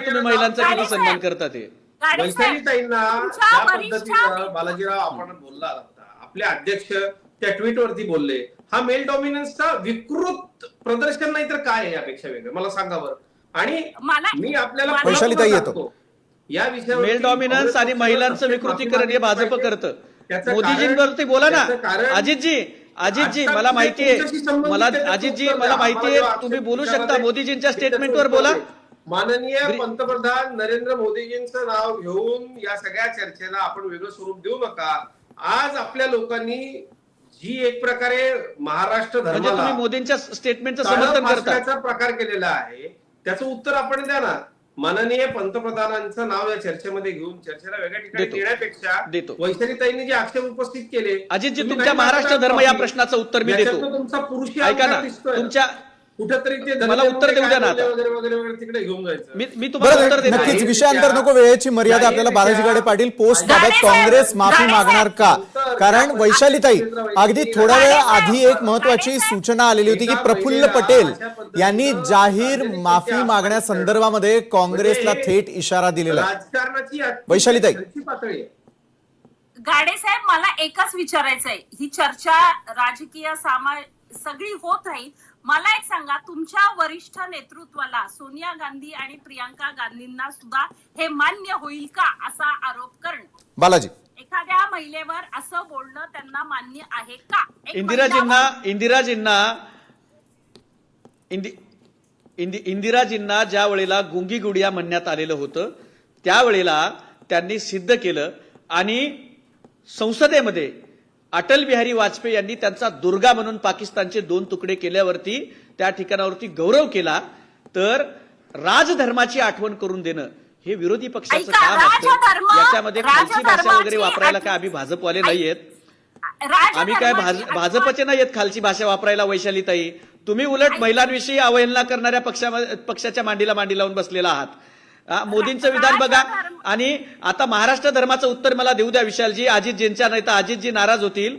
तुम्ही महिलांचा किती सन्मान करता ते. वैशालीताईंना ज्या पद्धतीनं बालाजीराव आपण बोलला आता, आपले अध्यक्ष त्या ट्विटवरती बोलले, हा मेल डॉमिनन्सचा विकृत प्रदर्शन नाही तर काय आहे यापेक्षा वेगळं मला सांगा बरं. आणि मी आपल्याला वैशालीताई येतो या विषयावर मेल डॉमिनन्स आणि महिलांचं विकृतीकरण हे भाजप करतं. मोदीजींवरती बोला ना. अजितजी मला माहितीये, मला माहितीये तुम्ही बोलू शकता. मोदीजींच्या स्टेटमेंटवर बोला. माननीय पंतप्रधान नरेंद्र मोदीजींचं नाव घेऊन या सगळ्या चर्चेला आपण वेगळं स्वरूप देऊ नका. आज आपल्या लोकांनी जी एक प्रकारे महाराष्ट्र धर्माला तुम्ही मोदींच्या स्टेटमेंटचं समर्थन करता प्रकार केलेला आहे, त्याचं उत्तर आपण द्या ना. माननीय पंतप्रधानांचं नाव या चर्चेमध्ये घेऊन चर्चेला वेगळ्या ठिकाणी देण्यापेक्षा वैशालीताईंनी जे आक्षेप उपस्थित केले. अजितजी, तुमच्या महाराष्ट्र धर्म या प्रश्नाचं उत्तर मी देतो. तुमचा पुरुषी ऐका ना, तुमच्या कुठेतरी ते मला उत्तर देऊ द्या ना. वगैरे तिकडे घेऊन जायचं. मी तुम्हाला उत्तर देतो. नक्कीच विषयांतर नको, वेळेची मर्यादा आपल्याला. बालाजी गाडे पाटील, पोस्ट बाबत काँग्रेस माफी मागणार का? कारण वैशालीताई, अगदी थोड्या वेळ आधी एक महत्वाची सूचना आलेली होती की प्रफुल्ल पटेल यांनी जाहीर माफी मागण्यासंदर्भामध्ये काँग्रेसला थेट इशारा दिलेला आहे. राजकारणाची वैशालीताई पातळी. गाडे साहेब, मला एकच विचारायचंय. ही चर्चा राजकीय सगळी होत राहील. मला एक सांगा, तुमच्या वरिष्ठ नेतृत्वाला सोनिया गांधी आणि प्रियांका गांधींना सुद्धा हे मान्य होईल का असा आरोप करणं? बालाजी, एखाद्या महिलेवर असं बोलणं त्यांना मान्य आहे का? इंदिराजींना ज्या वेळेला गुंगी गुडिया म्हणण्यात आलेलं होतं त्यावेळेला त्यांनी सिद्ध केलं आणि संसदेमध्ये अटल बिहारी वाजपेयी यांनी त्यांचा दुर्गा म्हणून पाकिस्तानचे 2 तुकडे केल्यावरती त्या ठिकाणावरती गौरव केला. तर राजधर्माची आठवण करून देणं हे विरोधी पक्षाचं काम असतं. याच्यामध्ये खालची भाषा वगैरे वापरायला काय आम्ही भाजपवाले नाहीयेत. आम्ही काय भाजपचे नाहीयेत खालची भाषा वापरायला. वैशालीताई, तुम्ही उलट महिलांविषयी अवहेलना करणाऱ्या पक्षाच्या मांडीला मांडी लावून बसलेला आहात. मोदींचं विधान बघा. आणि आता महाराष्ट्र धर्माचं उत्तर मला देऊ द्या विशालजी. अजितजींच्या नाही तर अजितजी नाराज होतील.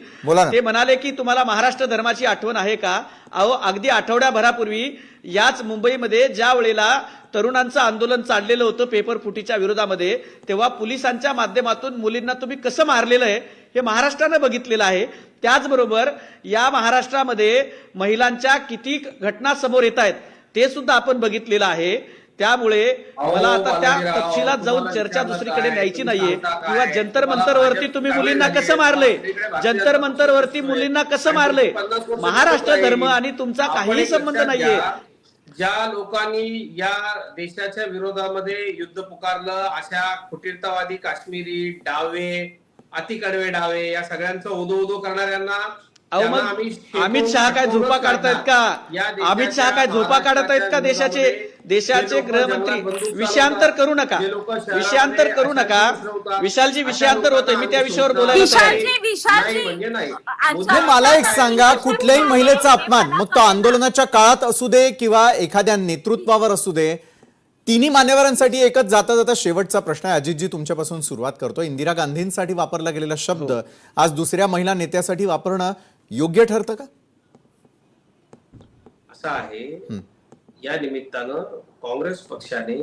ते म्हणाले की तुम्हाला महाराष्ट्र धर्माची आठवण आहे का? अहो, अगदी आठवड्याभरापूर्वी याच मुंबईमध्ये ज्या वेळेला तरुणांचं आंदोलन चाललेलं होतं पेपर फुटीच्या विरोधामध्ये, तेव्हा पोलिसांच्या माध्यमातून मुलींना तुम्ही कसं मारलेलं आहे हे महाराष्ट्रानं बघितलेलं आहे. त्याचबरोबर या महाराष्ट्रामध्ये महिलांच्या किती घटना समोर येत आहेत ते सुद्धा आपण बघितलेलं आहे. त्यामुळे मला आता त्या तपशिलात जाऊन चर्चा दुसरीकडे न्यायची नाहीये. किंवा जंतर मंतरवरती तुम्ही मुलींना कसं मारले, जंतर मंतरवरती मुलींना कसं मारले, महाराष्ट्र धर्म आणि तुमचा काहीही संबंध नाहीये. ज्या लोकांनी या देशाच्या विरोधामध्ये युद्ध पुकारलं, अशा फुटीरतावादी काश्मीरी डावे, अतिकडवे डावे, या सगळ्यांचं उदो करणाऱ्यांना अमित शहा काय झोपा काढतायत का? अमित शहा काय झोपा काढत आहेत का? देशाचे गृहमंत्री. विषयांतर करू नका, विषयांतर करू नका. विशालजी, विषयांतर होते. मी त्या विषयावर बोलायला मला एक सांगा, कुठल्याही महिलेचा अपमान, मग तो आंदोलनाच्या काळात असू दे किंवा एखाद्या नेतृत्वावर असू दे, तिन्ही मान्यवरांसाठी एकच जाता जाता शेवटचा प्रश्न आहे. अजितजी, तुमच्यापासून सुरुवात करतो. इंदिरा गांधींसाठी वापरला गेलेला शब्द आज दुसऱ्या महिला नेत्यासाठी वापरणं योग्य ठरतं का? असं आहे, या निमित्तानं काँग्रेस पक्षाने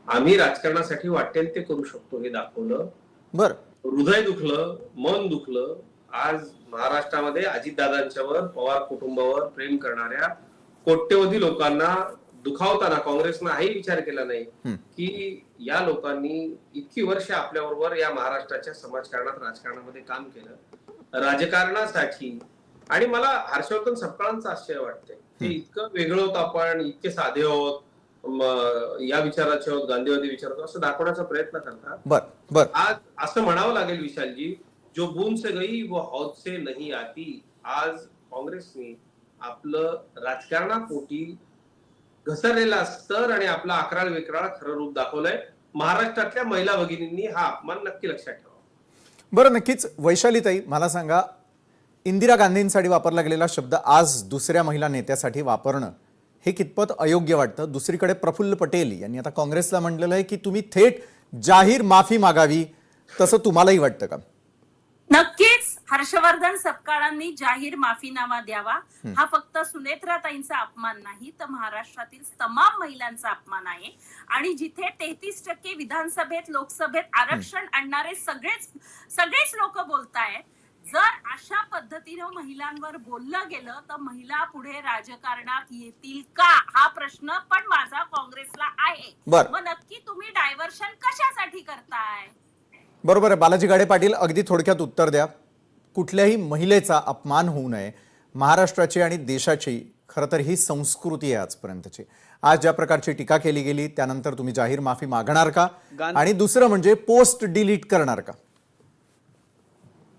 आम्ही राजकारणासाठी वाटेल ते करू शकतो हे दाखवलं. बरं, हृदय दुखलं, मन दुखलं. आज महाराष्ट्रामध्ये अजितदादांच्यावर, पवार कुटुंबावर प्रेम करणाऱ्या कोट्यवधी लोकांना दुखावताना काँग्रेसनं हाही विचार केला नाही की या लोकांनी इतकी वर्ष आपल्याबरोबर या महाराष्ट्राच्या समाजकारणात, राजकारणामध्ये काम केलं राजकारणासाठी. आणि मला हर्षवर्धन सपकाळांचं आश्चर्य वाटतंय. ते इतकं वेगळं होतं, आपण इतके साधे आहोत, या विचाराचे आहोत, गांधीवादी विचार होतो असं दाखवण्याचा प्रयत्न करतात. आज असं म्हणावं लागेल विशालजी, जो बूंद से गई वो हौद से नहीं आती. आज काँग्रेसने आपलं राजकारणापोटी घसरलेला स्तर आणि आपला अकराळ विक्राळ खरं रूप दाखवलंय. महाराष्ट्रातल्या महिला भगिनींनी हा अपमान नक्की लक्षात ठेवा. बरं, नक्कीच. वैशालीताई, मला सांगा, इंदिरा गांधींसाठी वापरला गेलेला शब्द आज दुसऱ्या महिला नेत्यासाठी वापरणं हे कितपत अयोग्य वाटतं? दुसरीकडे प्रफुल्ल पटेल यांनी आता काँग्रेसला म्हटलेलं आहे की तुम्ही थेट जाहीर माफी मागावी, तसं तुम्हालाही वाटतं का? नक्कीच हर्षवर्धन सपकाळांनी जाहीर माफीनामा द्यावा. हा फक्त सुनेत्राताईंचा अपमान नाही, तर महाराष्ट्रातील तमाम महिलांचा अपमान आहे. आणि जिथे 33% विधानसभेत लोकसभेत आरक्षण आणणारे सगळेच लोक बोलतायत, जर अशा पद्धतीनं महिलांवर बोललं गेलं तर महिला पुढे राजकारणात येतील का, हा प्रश्न पण माझा काँग्रेसला आहे. बरं. मग नक्की तुम्ही डायव्हर्शन कशासाठी करताय? बरोबर आहे. बालाजी गाडे पाटील, अगदी थोडक्यात उत्तर द्या. कुठल्याही महिलेचा अपमान होऊ नये, महाराष्ट्राची आणि देशाची खरं तर ही संस्कृती आहे आजपर्यंतची. आज ज्या प्रकारची टीका केली गेली त्यानंतर तुम्ही जाहीर माफी मागणार का, आणि दुसरं म्हणजे पोस्ट डिलीट करणार का?